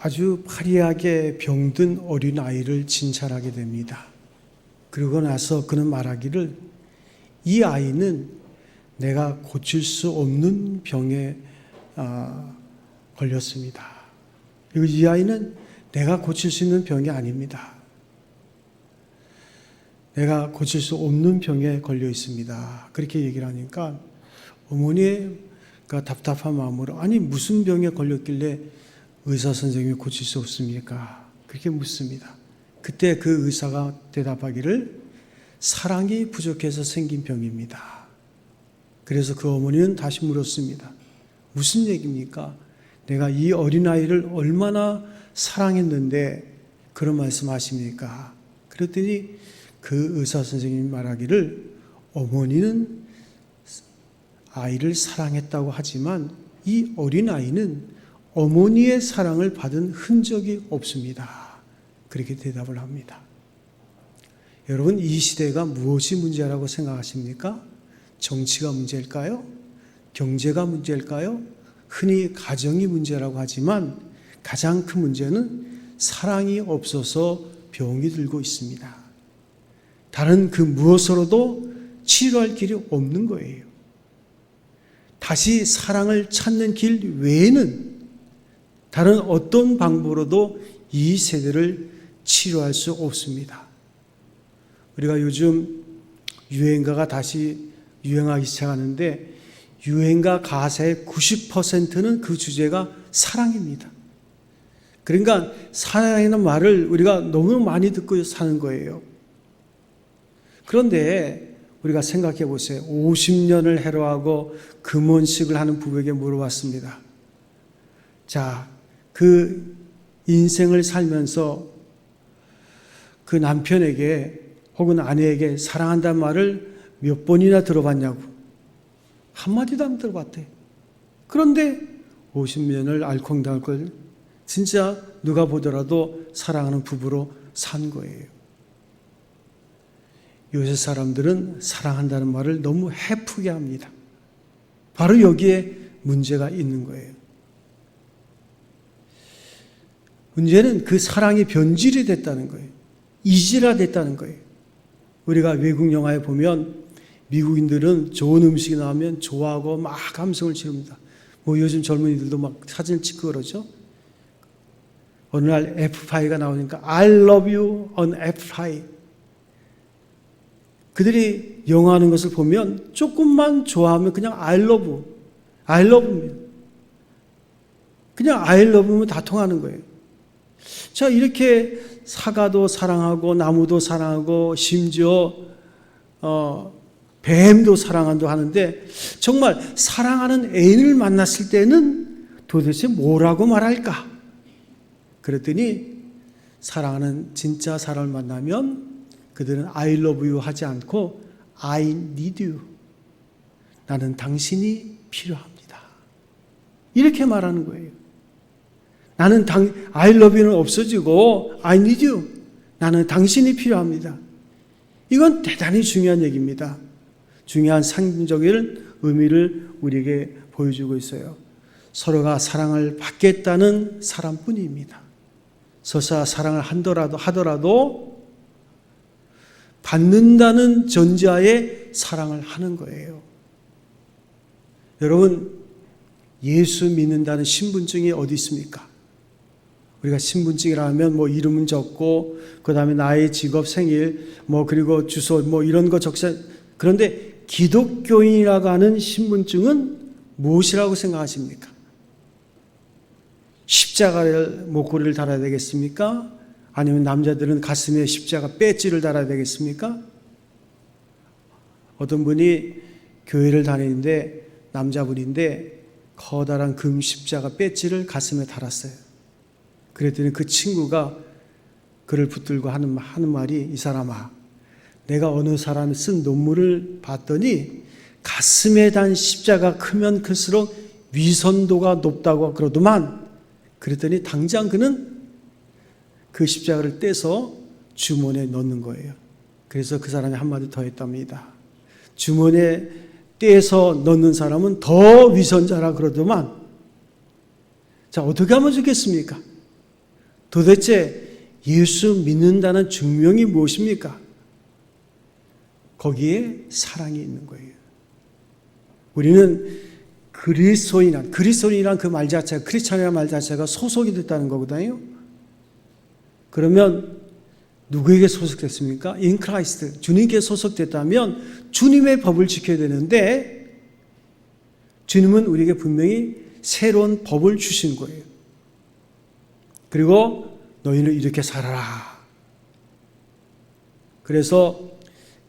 아주 화려하게 병든 어린아이를 진찰하게 됩니다. 그러고 나서 그는 말하기를, 이 아이는 내가 고칠 수 없는 병에 걸렸습니다. 그리고 이 아이는 내가 고칠 수 있는 병이 아닙니다. 내가 고칠 수 없는 병에 걸려 있습니다. 그렇게 얘기를 하니까 어머니가 답답한 마음으로, 아니 무슨 병에 걸렸길래 의사 선생님이 고칠 수 없습니까? 그렇게 묻습니다. 그때 그 의사가 대답하기를, 사랑이 부족해서 생긴 병입니다. 그래서 그 어머니는 다시 물었습니다. 무슨 얘기입니까? 내가 이 어린아이를 얼마나 사랑했는데 그런 말씀하십니까? 그랬더니 그 의사 선생님이 말하기를, 어머니는 아이를 사랑했다고 하지만 이 어린아이는 어머니의 사랑을 받은 흔적이 없습니다. 그렇게 대답을 합니다. 여러분, 이 시대가 무엇이 문제라고 생각하십니까? 정치가 문제일까요? 경제가 문제일까요? 흔히 가정이 문제라고 하지만 가장 큰 문제는 사랑이 없어서 병이 들고 있습니다. 다른 그 무엇으로도 치료할 길이 없는 거예요. 다시 사랑을 찾는 길 외에는 다른 어떤 방법으로도 이 세대를 치료할 수 없습니다. 우리가 요즘 유행가가 다시 유행하기 시작하는데, 유행가 가사의 90%는 그 주제가 사랑입니다. 그러니까 사랑이라는 말을 우리가 너무 많이 듣고 사는 거예요. 그런데 우리가 생각해 보세요. 50년을 해로하고 금혼식을 하는 부부에게 물어봤습니다. 자, 그 인생을 살면서 그 남편에게 혹은 아내에게 사랑한다는 말을 몇 번이나 들어봤냐고. 한마디도 안 들어봤대. 그런데 50년을 알콩달콩 진짜 누가 보더라도 사랑하는 부부로 산 거예요. 요새 사람들은 사랑한다는 말을 너무 해프게 합니다. 바로 여기에 문제가 있는 거예요. 문제는 그 사랑이 변질이 됐다는 거예요. 이질화됐다는 거예요. 우리가 외국 영화에 보면 미국인들은 좋은 음식이 나오면 좋아하고 막 감성을 지릅니다. 뭐 요즘 젊은이들도 막 사진을 찍고 그러죠. 어느 날 F5가 나오니까 I love you on F5. 그들이 영화하는 것을 보면 조금만 좋아하면 그냥 I love you. 그냥 I love you면 다 통하는 거예요. 자, 이렇게 사과도 사랑하고 나무도 사랑하고 심지어 뱀도 사랑한다고 하는데, 정말 사랑하는 애인을 만났을 때는 도대체 뭐라고 말할까? 그랬더니 사랑하는 진짜 사람을 만나면 그들은 I love you 하지 않고 I need you. 나는 당신이 필요합니다. 이렇게 말하는 거예요. 나는 I love you는 없어지고 I need you. 나는 당신이 필요합니다. 이건 대단히 중요한 얘기입니다. 중요한 상징적인 의미를 우리에게 보여주고 있어요. 서로가 사랑을 받겠다는 사람뿐입니다. 서사 사랑을 하더라도 받는다는 전제하에 사랑을 하는 거예요. 여러분, 예수 믿는다는 신분증이 어디 있습니까? 우리가 신분증이라 하면 뭐 이름은 적고 그 다음에 나의 직업, 생일, 뭐 그리고 주소 뭐 이런 거 적자. 그런데 기독교인이라고 하는 신분증은 무엇이라고 생각하십니까? 십자가를 목걸이를 달아야 되겠습니까? 아니면 남자들은 가슴에 십자가 배지를 달아야 되겠습니까? 어떤 분이 교회를 다니는데 남자분인데 커다란 금 십자가 배지를 가슴에 달았어요. 그랬더니 그 친구가 그를 붙들고 하는 말이, 이 사람아, 내가 어느 사람이 쓴 논문을 봤더니 가슴에 단 십자가 크면 클수록 위선도가 높다고 그러더만. 그랬더니 당장 그는 그 십자가를 떼서 주머니에 넣는 거예요. 그래서 그 사람이 한마디 더 했답니다. 주머니에 떼서 넣는 사람은 더 위선자라 그러더만. 자, 어떻게 하면 좋겠습니까? 도대체 예수 믿는다는 증명이 무엇입니까? 거기에 사랑이 있는 거예요. 우리는 그리스도인이란 그 말 자체가, 크리스찬이라는 말 자체가 소속이 됐다는 거거든요. 그러면 누구에게 소속됐습니까? In Christ. 주님께 소속됐다면 주님의 법을 지켜야 되는데 주님은 우리에게 분명히 새로운 법을 주신 거예요. 그리고 너희는 이렇게 살아라. 그래서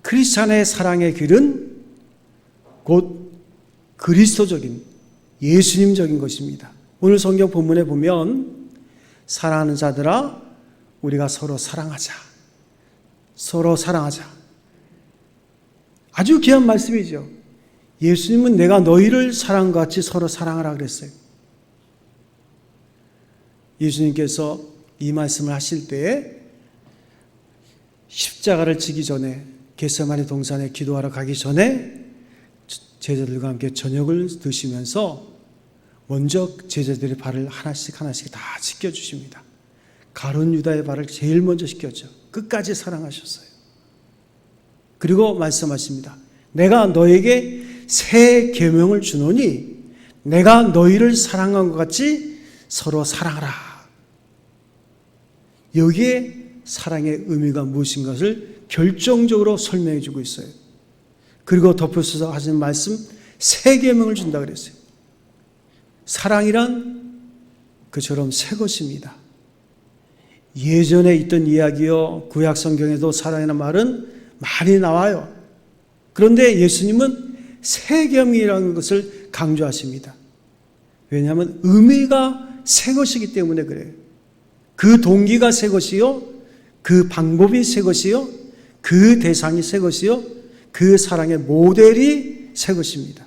크리스찬의 사랑의 길은 곧 그리스도적인, 예수님적인 것입니다. 오늘 성경 본문에 보면 사랑하는 자들아 우리가 서로 사랑하자. 서로 사랑하자. 아주 귀한 말씀이죠. 예수님은 내가 너희를 사랑과 같이 서로 사랑하라 그랬어요. 예수님께서 이 말씀을 하실 때에 십자가를 지기 전에 겟세마네 동산에 기도하러 가기 전에 제자들과 함께 저녁을 드시면서 먼저 제자들의 발을 하나씩 다 씻겨주십니다. 가룟 유다의 발을 제일 먼저 씻겼죠. 끝까지 사랑하셨어요. 그리고 말씀하십니다. 내가 너에게 새 계명을 주노니 내가 너희를 사랑한 것 같이 서로 사랑하라. 여기에 사랑의 의미가 무엇인 것을 결정적으로 설명해 주고 있어요. 그리고 덧붙여서 하신 말씀, 새 계명을 준다 그랬어요. 사랑이란 그처럼 새 것입니다. 예전에 있던 이야기요, 구약 성경에도 사랑이라는 말은 많이 나와요. 그런데 예수님은 새 계명이라는 것을 강조하십니다. 왜냐하면 의미가 새 것이기 때문에 그래요. 그 동기가 새 것이요, 그 방법이 새 것이요, 그 대상이 새 것이요, 그 사랑의 모델이 새 것입니다.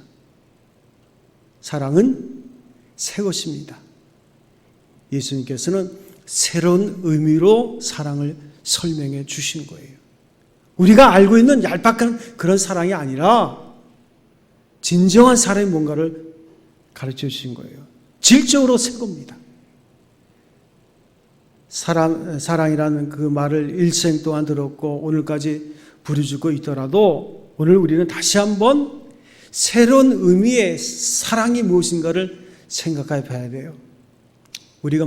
사랑은 새 것입니다. 예수님께서는 새로운 의미로 사랑을 설명해 주신 거예요. 우리가 알고 있는 얄팍한 그런 사랑이 아니라 진정한 사랑이 뭔가를 가르쳐 주신 거예요. 질적으로 새 겁니다. 사랑이라는 그 말을 일생 동안 들었고 오늘까지 부르짖고 있더라도 오늘 우리는 다시 한번 새로운 의미의 사랑이 무엇인가를 생각해 봐야 돼요. 우리가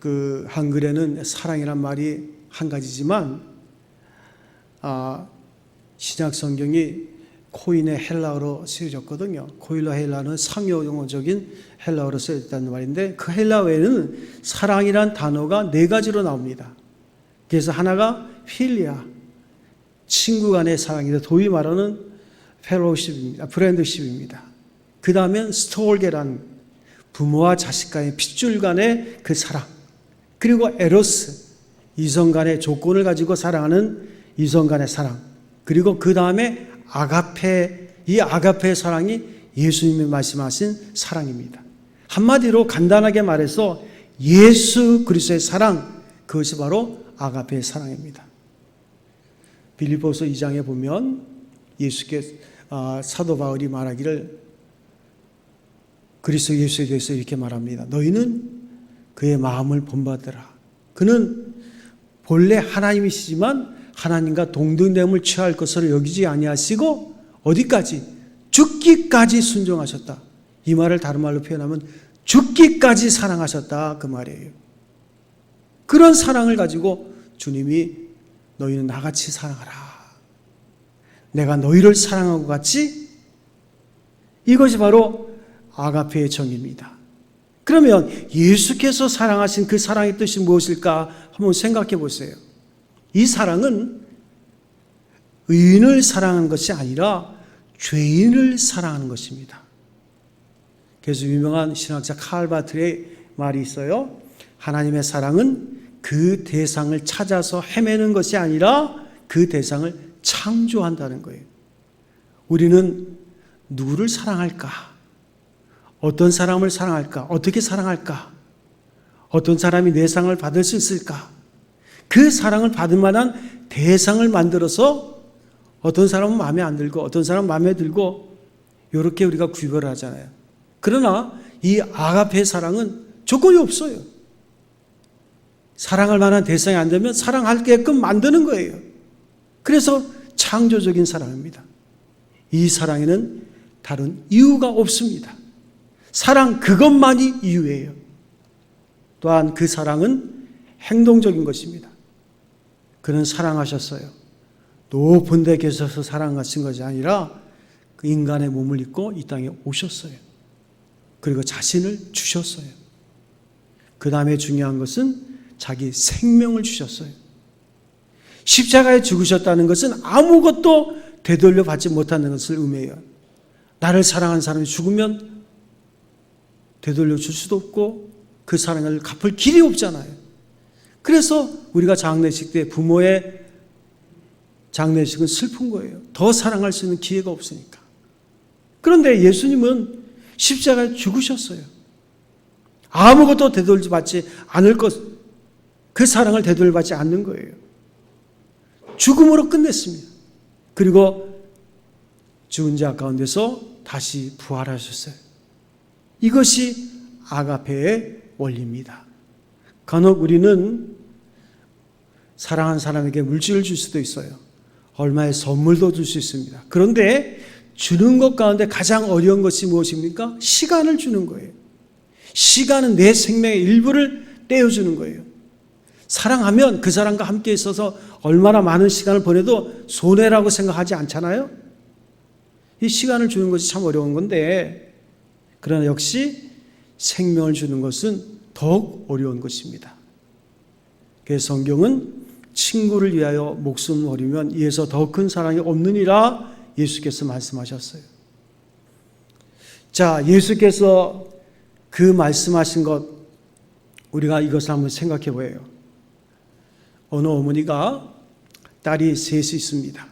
그 한글에는 사랑이란 말이 한 가지지만 신약 성경이 코인의 헬라어로 쓰여졌거든요. 코일러 헬라는 상용어적인 헬라어로 쓰여졌다는 말인데 그 헬라어에는 사랑이란 단어가 4가지로 나옵니다. 그래서 하나가 필리아, 친구 간의 사랑이다. 도희 말하는 펠로우십입니다. 프렌드십입니다. 그 다음엔 스톨게라는 부모와 자식 간의 핏줄 간의 그 사랑. 그리고 에로스, 이성 간의 조건을 가지고 사랑하는 이성 간의 사랑. 그리고 그 다음에 아가페, 이 아가페의 사랑이 예수님이 말씀하신 사랑입니다. 한마디로 간단하게 말해서 예수 그리스도의 사랑, 그것이 바로 아가페의 사랑입니다. 빌립보서 2장에 보면 예수께 사도 바울이 말하기를 그리스도 예수에 대해서 이렇게 말합니다. 너희는 그의 마음을 본받으라. 그는 본래 하나님이시지만 하나님과 동등됨을 취할 것으로 여기지 아니하시고 어디까지? 죽기까지 순종하셨다. 이 말을 다른 말로 표현하면 죽기까지 사랑하셨다 그 말이에요. 그런 사랑을 가지고 주님이 너희는 나같이 사랑하라. 내가 너희를 사랑한 것 같이, 이것이 바로 아가페의 정의입니다. 그러면 예수께서 사랑하신 그 사랑의 뜻이 무엇일까 한번 생각해 보세요. 이 사랑은 의인을 사랑하는 것이 아니라 죄인을 사랑하는 것입니다. 그래서 유명한 신학자 칼 바트의 말이 있어요. 하나님의 사랑은 그 대상을 찾아서 헤매는 것이 아니라 그 대상을 창조한다는 거예요. 우리는 누구를 사랑할까? 어떤 사람을 사랑할까? 어떻게 사랑할까? 어떤 사람이 내 사랑을 받을 수 있을까? 그 사랑을 받을 만한 대상을 만들어서 어떤 사람은 마음에 안 들고 어떤 사람은 마음에 들고 이렇게 우리가 구별을 하잖아요. 그러나 이 아가페 사랑은 조건이 없어요. 사랑할 만한 대상이 안 되면 사랑하게끔 만드는 거예요. 그래서 창조적인 사랑입니다. 이 사랑에는 다른 이유가 없습니다. 사랑 그것만이 이유예요. 또한 그 사랑은 행동적인 것입니다. 그는 사랑하셨어요. 높은 데 계셔서 사랑하신 것이 아니라 그 인간의 몸을 입고 이 땅에 오셨어요. 그리고 자신을 주셨어요. 그 다음에 중요한 것은 자기 생명을 주셨어요. 십자가에 죽으셨다는 것은 아무것도 되돌려 받지 못하는 것을 의미해요. 나를 사랑하는 사람이 죽으면 되돌려 줄 수도 없고 그 사랑을 갚을 길이 없잖아요. 그래서 우리가 장례식 때 부모의 장례식은 슬픈 거예요. 더 사랑할 수 있는 기회가 없으니까. 그런데 예수님은 십자가에 죽으셨어요. 아무것도 되돌려받지 않을 것, 그 사랑을 되돌려받지 않는 거예요. 죽음으로 끝냈습니다. 그리고 죽은 자 가운데서 다시 부활하셨어요. 이것이 아가페의 원리입니다. 간혹 우리는 사랑한 사람에게 물질을 줄 수도 있어요. 얼마의 선물도 줄 수 있습니다. 그런데 주는 것 가운데 가장 어려운 것이 무엇입니까? 시간을 주는 거예요. 시간은 내 생명의 일부를 떼어주는 거예요. 사랑하면 그 사람과 함께 있어서 얼마나 많은 시간을 보내도 손해라고 생각하지 않잖아요. 이 시간을 주는 것이 참 어려운 건데, 그러나 역시 생명을 주는 것은 더욱 어려운 것입니다. 그래서 성경은 친구를 위하여 목숨을 버리면 이에서 더 큰 사랑이 없느니라 예수께서 말씀하셨어요. 자, 예수께서 그 말씀하신 것, 우리가 이것을 한번 생각해 보여요. 어느 어머니가 딸이 셋이 있습니다.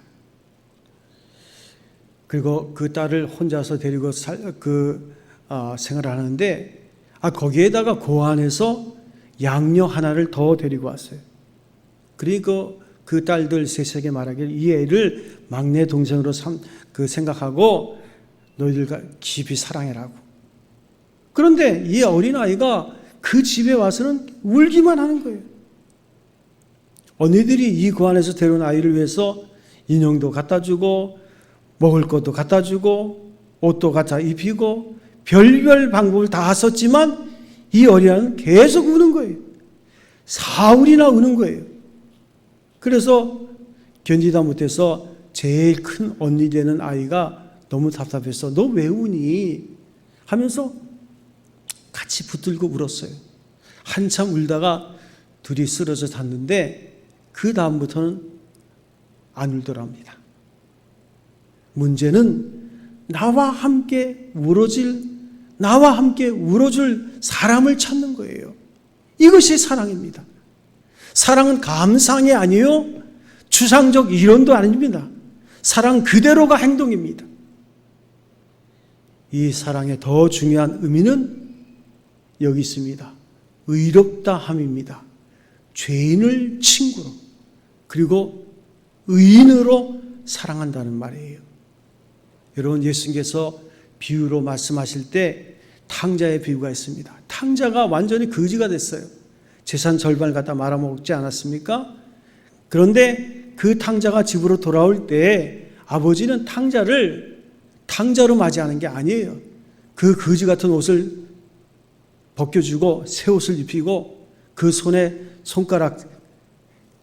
그리고 그 딸을 혼자서 데리고 생활을 하는데, 거기에다가 고안해서 양녀 하나를 더 데리고 왔어요. 그리고 그 딸들 셋에게 말하기를 이 애를 막내 동생으로 생각하고 너희들과 깊이 사랑해라고. 그런데 이 어린아이가 그 집에 와서는 울기만 하는 거예요. 언니들이 이 고안에서 데려온 아이를 위해서 인형도 갖다 주고 먹을 것도 갖다 주고 옷도 갖다 입히고 별별 방법을 다 썼지만 이 어린아이는 계속 우는 거예요. 사흘이나 우는 거예요. 그래서 견디다 못해서 제일 큰 언니 되는 아이가 너무 답답해서 너 왜 우니? 하면서 같이 붙들고 울었어요. 한참 울다가 둘이 쓰러져 잤는데 그 다음부터는 안 울더랍니다. 문제는 나와 함께 울어줄 사람을 찾는 거예요. 이것이 사랑입니다. 사랑은 감상이 아니에요. 추상적 이론도 아닙니다. 사랑 그대로가 행동입니다. 이 사랑의 더 중요한 의미는 여기 있습니다. 의롭다 함입니다. 죄인을 친구로 그리고 의인으로 사랑한다는 말이에요. 여러분, 예수님께서 비유로 말씀하실 때 탕자의 비유가 있습니다. 탕자가 완전히 거지가 됐어요. 재산 절반을 갖다 말아먹지 않았습니까? 그런데 그 탕자가 집으로 돌아올 때 아버지는 탕자로 맞이하는 게 아니에요. 그 거지 같은 옷을 벗겨주고 새 옷을 입히고 그 손에 손가락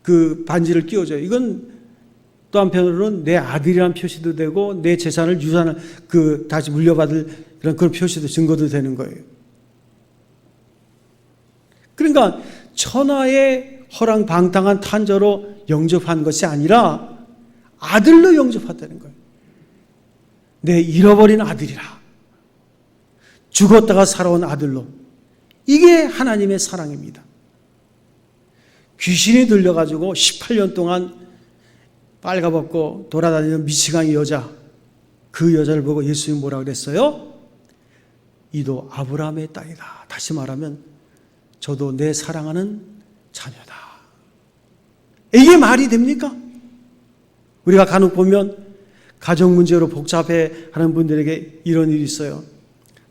그 반지를 끼워줘요. 이건 또 한편으로는 내 아들이라는 표시도 되고 내 재산을 유산을 다시 물려받을 그런 표시도 증거도 되는 거예요. 그러니까 천하의 허랑방탕한 탄저로 영접한 것이 아니라 아들로 영접했다는 거예요. 내 잃어버린 아들이라. 죽었다가 살아온 아들로. 이게 하나님의 사랑입니다. 귀신이 들려가지고 18년 동안 빨가벗고 돌아다니는 미치광이 여자, 그 여자를 보고 예수님이 뭐라 그랬어요? 이도 아브라함의 딸이다. 다시 말하면 저도 내 사랑하는 자녀다. 이게 말이 됩니까? 우리가 간혹 보면 가정 문제로 복잡해하는 분들에게 이런 일이 있어요.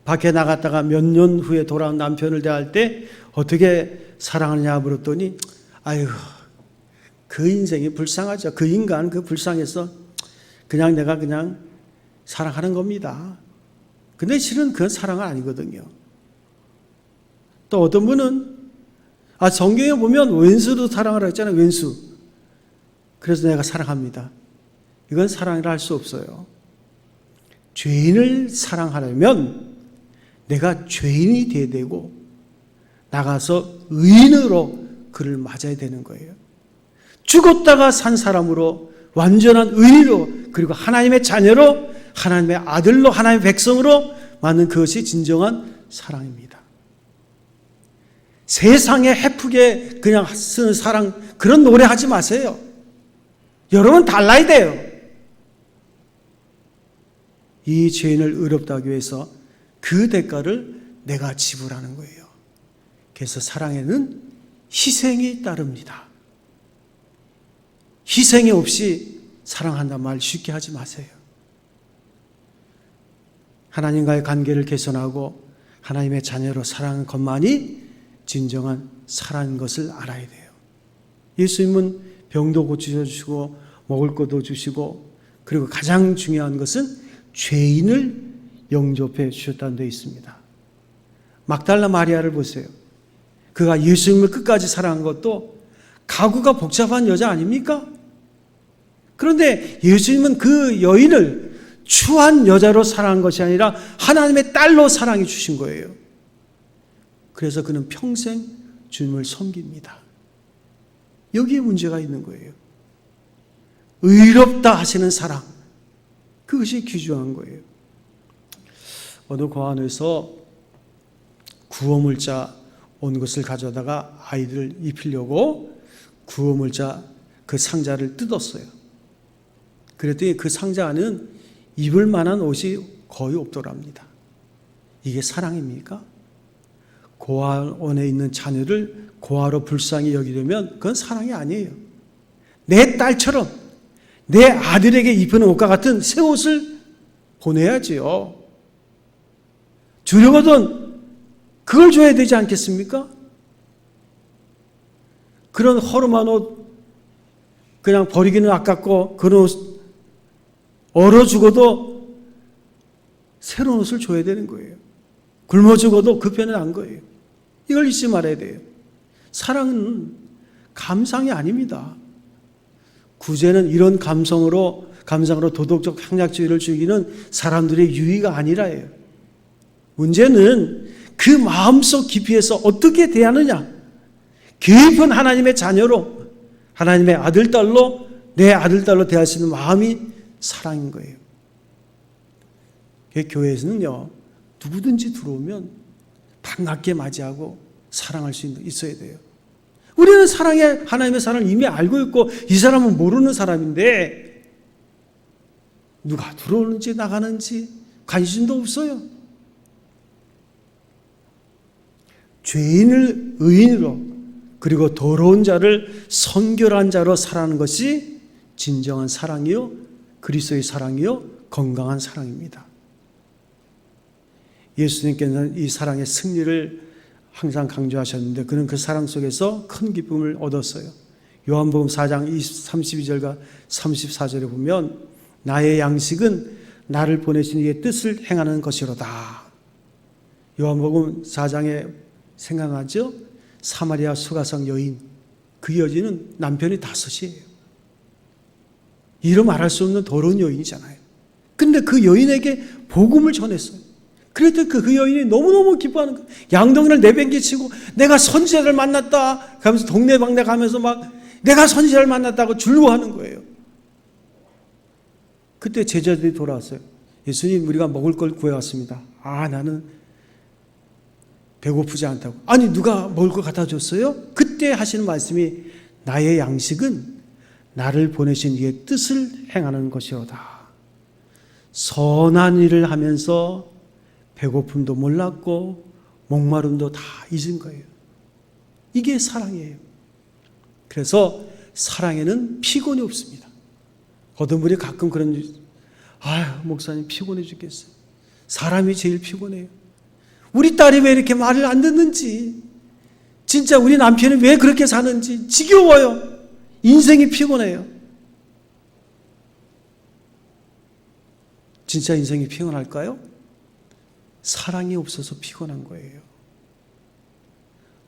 밖에 나갔다가 몇 년 후에 돌아온 남편을 대할 때 어떻게 사랑하느냐 물었더니 아이고 그 인생이 불쌍하죠. 그 인간 그 불쌍해서 그냥 내가 그냥 사랑하는 겁니다. 근데 실은 그건 사랑은 아니거든요. 또 어떤 분은 성경에 보면 왼수도 사랑하라고 했잖아요. 왼수. 그래서 내가 사랑합니다. 이건 사랑이라 할 수 없어요. 죄인을 사랑하려면 내가 죄인이 돼야 되고 나가서 의인으로 그를 맞아야 되는 거예요. 죽었다가 산 사람으로 완전한 의인으로 그리고 하나님의 자녀로 하나님의 아들로 하나님의 백성으로 만든 그것이 진정한 사랑입니다. 세상에 해프게 그냥 쓰는 사랑 그런 노래 하지 마세요. 여러분 달라야 돼요. 이 죄인을 의롭다 하기 위해서 그 대가를 내가 지불하는 거예요. 그래서 사랑에는 희생이 따릅니다. 희생이 없이 사랑한다는 말 쉽게 하지 마세요. 하나님과의 관계를 개선하고 하나님의 자녀로 살아가는 것만이 진정한 사랑인 것을 알아야 돼요. 예수님은 병도 고쳐주시고 먹을 것도 주시고 그리고 가장 중요한 것은 죄인을 영접해 주셨다는 데 있습니다. 막달라 마리아를 보세요. 그가 예수님을 끝까지 사랑한 것도 가구가 복잡한 여자 아닙니까? 그런데 예수님은 그 여인을 추한 여자로 사랑한 것이 아니라 하나님의 딸로 사랑해 주신 거예요. 그래서 그는 평생 주님을 섬깁니다. 여기에 문제가 있는 거예요. 의롭다 하시는 사랑, 그것이 귀중한 거예요. 어느 고아원에서 구호물자 온 것을 가져다가 아이들을 입히려고 구호물자 그 상자를 뜯었어요. 그랬더니 그 상자 안에는 입을 만한 옷이 거의 없더랍니다. 이게 사랑입니까? 고아원에 있는 자녀를 고아로 불쌍히 여기려면 그건 사랑이 아니에요. 내 딸처럼 내 아들에게 입히는 옷과 같은 새 옷을 보내야지요. 주려거든 그걸 줘야 되지 않겠습니까? 그런 허름한 옷 그냥 버리기는 아깝고 그런 옷 얼어 죽어도 새로운 옷을 줘야 되는 거예요. 굶어 죽어도 그 편은 안 거예요. 이걸 잊지 말아야 돼요. 사랑은 감상이 아닙니다. 구제는 이런 감성으로 도덕적 향락주의를 즐기는 사람들의 유의가 아니라예요. 문제는 그 마음속 깊이에서 어떻게 대하느냐. 깊은 하나님의 자녀로 하나님의 아들딸로 내 아들딸로 대할 수 있는 마음이 사랑인 거예요. 교회에서는요 누구든지 들어오면 반갑게 맞이하고 사랑할 수 있어야 돼요. 우리는 하나님의 사랑을 이미 알고 있고 이 사람은 모르는 사람인데 누가 들어오는지 나가는지 관심도 없어요. 죄인을 의인으로 그리고 더러운 자를 성결한 자로 살아가는 것이 진정한 사랑이요 그리스도의 사랑이요 건강한 사랑입니다. 예수님께서는 이 사랑의 승리를 항상 강조하셨는데 그는 그 사랑 속에서 큰 기쁨을 얻었어요. 요한복음 4장 32절과 34절에 보면 나의 양식은 나를 보내신 이의 뜻을 행하는 것이로다. 요한복음 4장에 생각하죠? 사마리아 수가성 여인, 그 여인은 남편이 5이에요. 이름 말할 수 없는 더러운 여인이잖아요. 근데 그 여인에게 복음을 전했어요. 그랬더니 그 여인이 너무너무 기뻐하는 거예요. 양동이를 내팽개치고 내가 선지자를 만났다 하면서 동네방네 가면서 막 내가 선지자를 만났다고 즐거워하는 거예요. 그때 제자들이 돌아왔어요. 예수님 우리가 먹을 걸 구해왔습니다. 나는 배고프지 않다고. 아니 누가 먹을 걸 갖다 줬어요? 그때 하시는 말씀이 나의 양식은 나를 보내신 이의 뜻을 행하는 것이로다. 선한 일을 하면서 배고픔도 몰랐고 목마름도 다 잊은 거예요. 이게 사랑이에요. 그래서 사랑에는 피곤이 없습니다. 어떤 분이 가끔 그런 목사님 피곤해 죽겠어요. 사람이 제일 피곤해요. 우리 딸이 왜 이렇게 말을 안 듣는지 진짜 우리 남편이 왜 그렇게 사는지 지겨워요. 인생이 피곤해요. 진짜 인생이 피곤할까요? 사랑이 없어서 피곤한 거예요.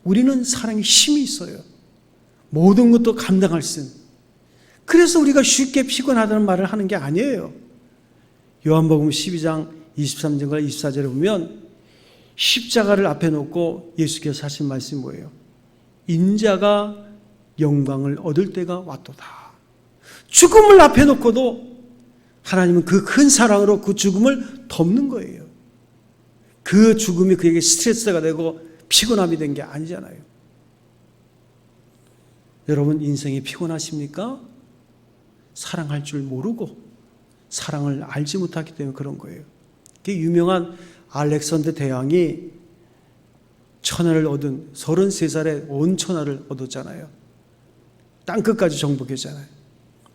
우리는 사랑에 힘이 있어요. 모든 것도 감당할 수 있는. 그래서 우리가 쉽게 피곤하다는 말을 하는 게 아니에요. 요한복음 12장 23절과 24절에 보면 십자가를 앞에 놓고 예수께서 하신 말씀이 뭐예요? 인자가 영광을 얻을 때가 왔도다. 죽음을 앞에 놓고도 하나님은 그 큰 사랑으로 그 죽음을 덮는 거예요. 그 죽음이 그에게 스트레스가 되고 피곤함이 된 게 아니잖아요. 여러분 인생이 피곤하십니까? 사랑할 줄 모르고 사랑을 알지 못하기 때문에 그런 거예요. 그 유명한 알렉산더 대왕이 천하를 얻은 33살에 온 천하를 얻었잖아요. 땅끝까지 정복했잖아요.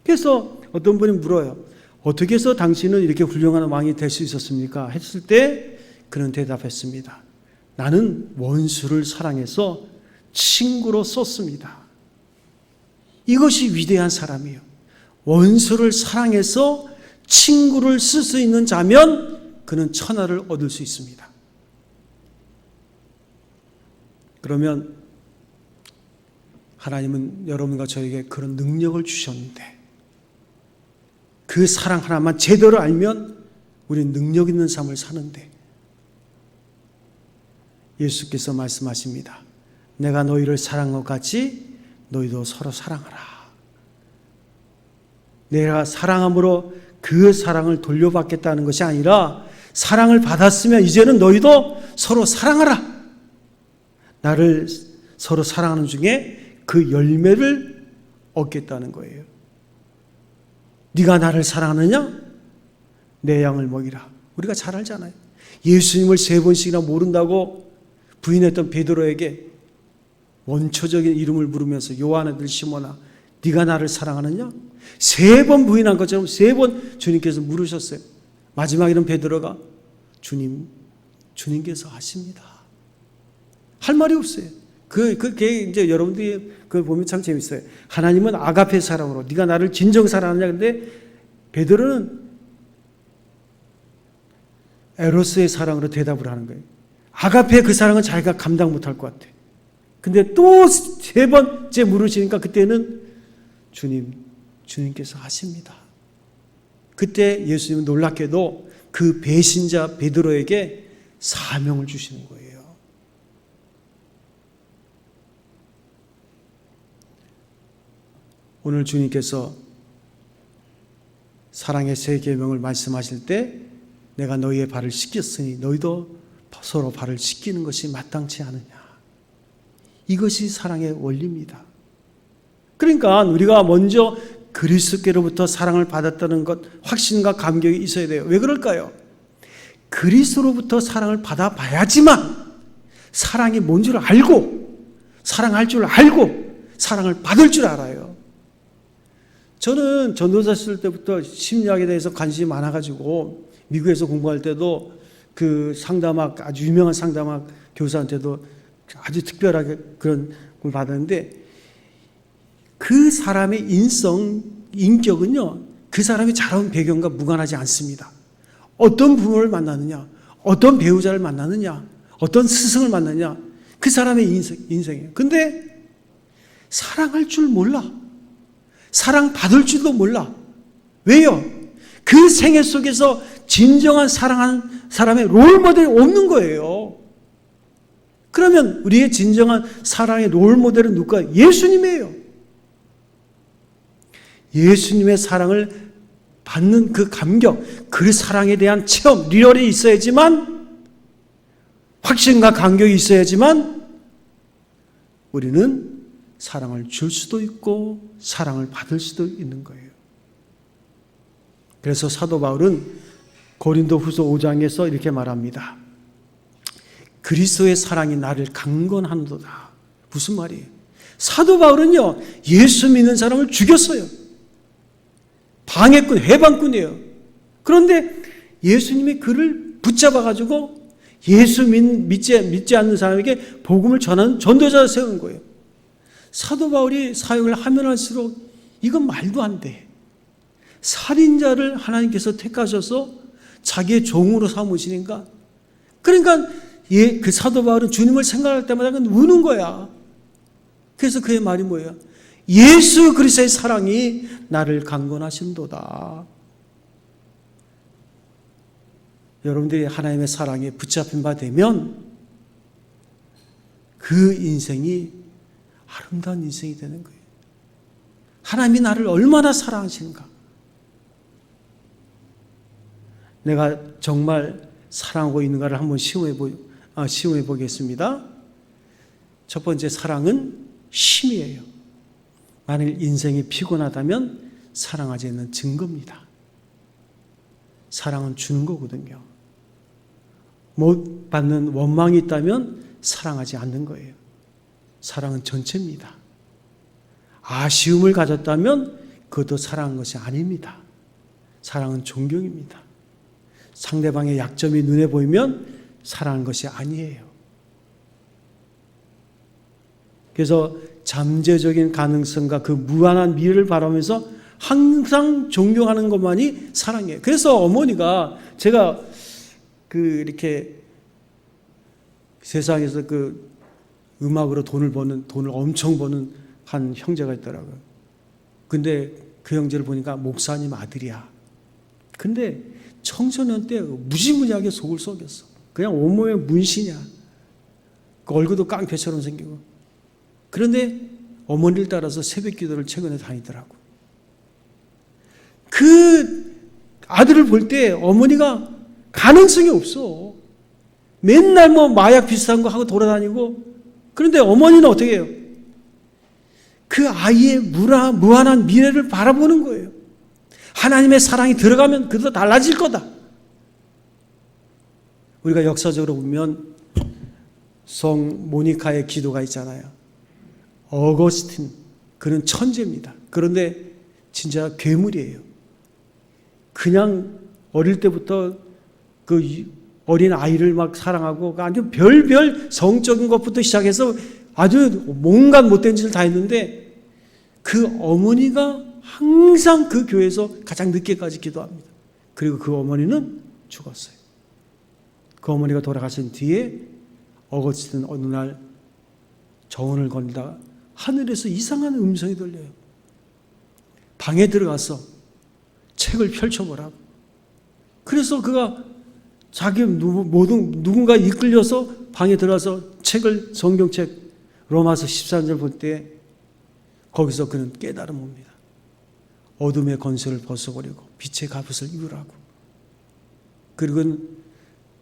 그래서 어떤 분이 물어요. 어떻게 해서 당신은 이렇게 훌륭한 왕이 될 수 있었습니까? 했을 때 그는 대답했습니다. 나는 원수를 사랑해서 친구로 썼습니다. 이것이 위대한 사람이에요. 원수를 사랑해서 친구를 쓸 수 있는 자면 그는 천하를 얻을 수 있습니다. 그러면 하나님은 여러분과 저에게 그런 능력을 주셨는데 그 사랑 하나만 제대로 알면 우리는 능력 있는 삶을 사는데 예수께서 말씀하십니다. 내가 너희를 사랑한 것 같이 너희도 서로 사랑하라. 내가 사랑함으로 그 사랑을 돌려받겠다는 것이 아니라 사랑을 받았으면 이제는 너희도 서로 사랑하라. 나를 서로 사랑하는 중에 그 열매를 얻겠다는 거예요. 네가 나를 사랑하느냐? 내 양을 먹이라. 우리가 잘 알잖아요. 예수님을 3번씩이나 모른다고 부인했던 베드로에게 원초적인 이름을 부르면서 요한 아들 시몬아 네가 나를 사랑하느냐? 3번 부인한 것처럼 3번 주님께서 물으셨어요. 마지막에는 베드로가 주님께서 아십니다. 할 말이 없어요. 그게 이제 여러분들이 그걸 보면 참 재밌어요. 하나님은 아가페 사랑으로 네가 나를 진정 사랑하느냐? 근데 베드로는 에로스의 사랑으로 대답을 하는 거예요. 아가페의 그 사랑은 자기가 감당 못할 것 같아. 근데 또 3번째 물으시니까 그때는 주님께서 하십니다. 그때 예수님은 놀랍게도 그 배신자 베드로에게 사명을 주시는 거예요. 오늘 주님께서 사랑의 3계명을 말씀하실 때 내가 너희의 발을 씻겼으니 너희도 서로 발을 씻기는 것이 마땅치 않으냐. 이것이 사랑의 원리입니다. 그러니까 우리가 먼저 그리스도께로부터 사랑을 받았다는 것 확신과 감격이 있어야 돼요. 왜 그럴까요? 그리스도로부터 사랑을 받아봐야지만 사랑이 뭔 줄 알고 사랑할 줄 알고 사랑을 받을 줄 알아요. 저는 전도사 쓸 때부터 심리학에 대해서 관심이 많아가지고 미국에서 공부할 때도 그 상담학 아주 유명한 상담학 교사한테도 아주 특별하게 그런 걸 받았는데 그 사람의 인격은요 그 사람이 자라온 배경과 무관하지 않습니다. 어떤 부모를 만나느냐, 어떤 배우자를 만나느냐, 어떤 스승을 만나느냐 그 사람의 인생이에요. 근데 사랑할 줄 몰라. 사랑받을 줄도 몰라. 왜요? 그 생애 속에서 진정한 사랑하는 사람의 롤모델이 없는 거예요. 그러면 우리의 진정한 사랑의 롤모델은 누가? 예수님이에요. 예수님의 사랑을 받는 그 감격, 그 사랑에 대한 체험, 리얼이 있어야지만 확신과 감격이 있어야지만 우리는 사랑을 줄 수도 있고 사랑을 받을 수도 있는 거예요. 그래서 사도 바울은 고린도후서 5장에서 이렇게 말합니다. 그리스도의 사랑이 나를 강건하도다. 무슨 말이에요? 사도 바울은요 예수 믿는 사람을 죽였어요. 방해꾼, 해방꾼이에요. 그런데 예수님이 그를 붙잡아가지고 예수 믿지 않는 사람에게 복음을 전하는 전도자를 세우는 거예요. 사도 바울이 사역을 하면 할수록 이건 말도 안 돼. 살인자를 하나님께서 택하셔서 자기의 종으로 삼으시니까, 그러니까 그 사도 바울은 주님을 생각할 때마다 우는 거야. 그래서 그의 말이 뭐예요? 예수 그리스도의 사랑이 나를 강건하신도다. 여러분들이 하나님의 사랑에 붙잡힌 바 되면 그 인생이 아름다운 인생이 되는 거예요. 하나님이 나를 얼마나 사랑하시는가. 내가 정말 사랑하고 있는가를 한번 시험해 보겠습니다. 첫 번째, 사랑은 쉼이에요. 만일 인생이 피곤하다면 사랑하지 않는 증거입니다. 사랑은 주는 거거든요. 못 받는 원망이 있다면 사랑하지 않는 거예요. 사랑은 전체입니다. 아쉬움을 가졌다면 그것도 사랑한 것이 아닙니다. 사랑은 존경입니다. 상대방의 약점이 눈에 보이면 사랑한 것이 아니에요. 그래서 잠재적인 가능성과 그 무한한 미래를 바라면서 항상 존경하는 것만이 사랑이에요. 그래서 어머니가, 제가 이렇게 세상에서 음악으로 돈을 엄청 버는 한 형제가 있더라고요. 근데 그 형제를 보니까 목사님 아들이야. 근데 청소년 때 무지무지하게 속을 썩였어. 그냥 온몸에 문신이야. 얼굴도 깡패처럼 생기고. 그런데 어머니를 따라서 새벽 기도를 최근에 다니더라고. 그 아들을 볼 때 어머니가 가능성이 없어. 맨날 마약 비슷한 거 하고 돌아다니고. 그런데 어머니는 어떻게 해요? 그 아이의 무한한 미래를 바라보는 거예요. 하나님의 사랑이 들어가면 그도 달라질 거다. 우리가 역사적으로 보면 성 모니카의 기도가 있잖아요. 어거스틴, 그는 천재입니다. 그런데 진짜 괴물이에요. 그냥 어릴 때부터 그 어린 아이를 막 사랑하고 아주 별별 성적인 것부터 시작해서 아주 뭔가 못된 짓을 다 했는데, 그 어머니가 항상 그 교회에서 가장 늦게까지 기도합니다. 그리고 그 어머니는 죽었어요. 그 어머니가 돌아가신 뒤에 어거스틴은 어느 날 정원을 걸다가 하늘에서 이상한 음성이 들려요. 방에 들어가서 책을 펼쳐보라고. 그래서 그가 누군가 이끌려서 방에 들어가서 성경책 로마서 13절 볼 때 거기서 그는 깨달음 옵니다. 어둠의 권세를 벗어버리고 빛의 갑옷을 입으라고. 그리고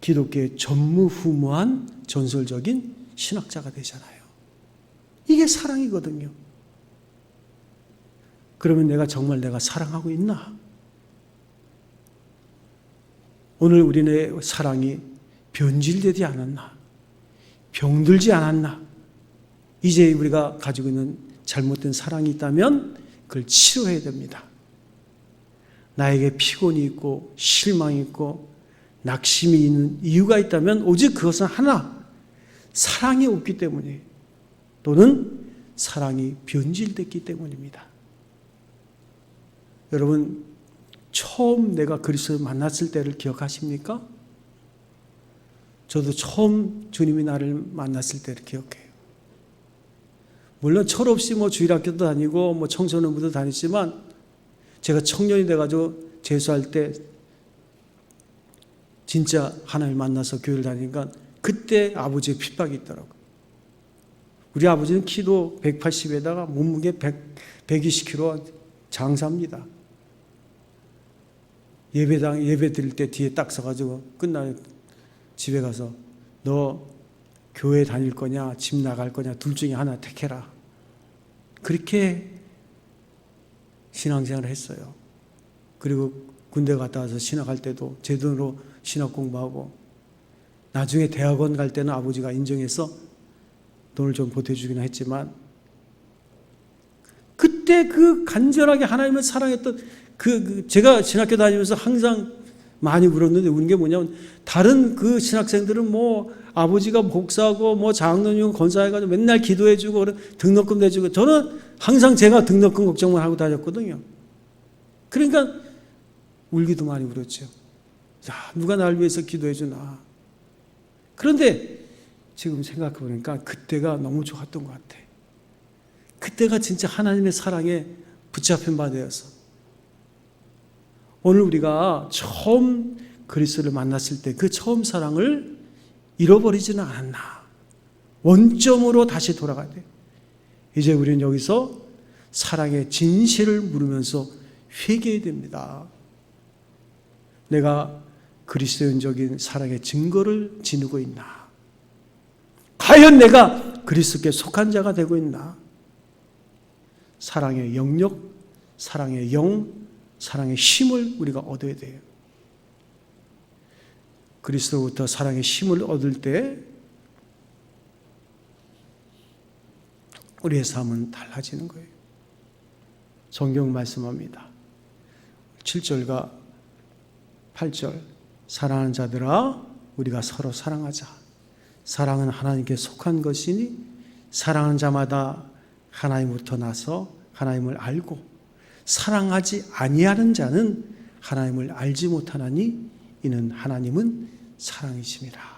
기독교의 전무후무한 전설적인 신학자가 되잖아요. 이게 사랑이거든요. 그러면 내가 정말 사랑하고 있나? 오늘 우리의 사랑이 변질되지 않았나? 병들지 않았나? 이제 우리가 가지고 있는 잘못된 사랑이 있다면 그걸 치료해야 됩니다. 나에게 피곤이 있고 실망이 있고 낙심이 있는 이유가 있다면 오직 그것은 하나, 사랑이 없기 때문에, 또는 사랑이 변질됐기 때문입니다. 여러분, 처음 내가 그리스도를 만났을 때를 기억하십니까? 저도 처음 주님이 나를 만났을 때를 기억해요. 물론 철없이 주일학교도 다니고 청소년부도 다녔지만, 제가 청년이 돼가지고 재수할 때 진짜 하나님을 만나서 교회를 다니니까 그때 아버지의 핍박이 있더라고요. 우리 아버지는 키도 180에다가 몸무게 120kg 장사입니다. 예배 드릴 때 뒤에 딱 서가지고 끝나면 집에 가서 너 교회 다닐 거냐 집 나갈 거냐 둘 중에 하나 택해라. 그렇게 신앙생활을 했어요. 그리고 군대 갔다 와서 신학할 때도 제 돈으로 신학 공부하고, 나중에 대학원 갈 때는 아버지가 인정해서 돈을 좀 보태주기는 했지만, 그때 간절하게 하나님을 사랑했던 제가 신학교 다니면서 항상 많이 울었는데 우는 게 뭐냐면 다른 그 신학생들은 뭐 아버지가 목사고 뭐 장로님 권사해가지고 맨날 기도해주고 등록금 내주고 저는 항상 제가 등록금 걱정만 하고 다녔거든요. 그러니까 울기도 많이 울었죠. 야, 누가 날 위해서 기도해주나. 그런데 지금 생각해보니까 그때가 너무 좋았던 것 같아. 그때가 진짜 하나님의 사랑에 붙잡힌 바 되어서 오늘 우리가 처음 그리스도를 만났을 때 그 처음 사랑을 잃어버리지는 않았나. 원점으로 다시 돌아가야 돼. 이제 우리는 여기서 사랑의 진실을 물으면서 회개해야 됩니다. 내가 그리스도인적인 사랑의 증거를 지니고 있나? 과연 내가 그리스도께 속한 자가 되고 있나? 사랑의 영역, 사랑의 영, 사랑의 힘을 우리가 얻어야 돼요. 그리스도로부터 사랑의 힘을 얻을 때 우리의 삶은 달라지는 거예요. 성경 말씀합니다. 7절과 8절 사랑하는 자들아 우리가 서로 사랑하자. 사랑은 하나님께 속한 것이니 사랑하는 자마다 하나님으로부터 나서 하나님을 알고 사랑하지 아니하는 자는 하나님을 알지 못하나니 이는 하나님은 사랑이심이라.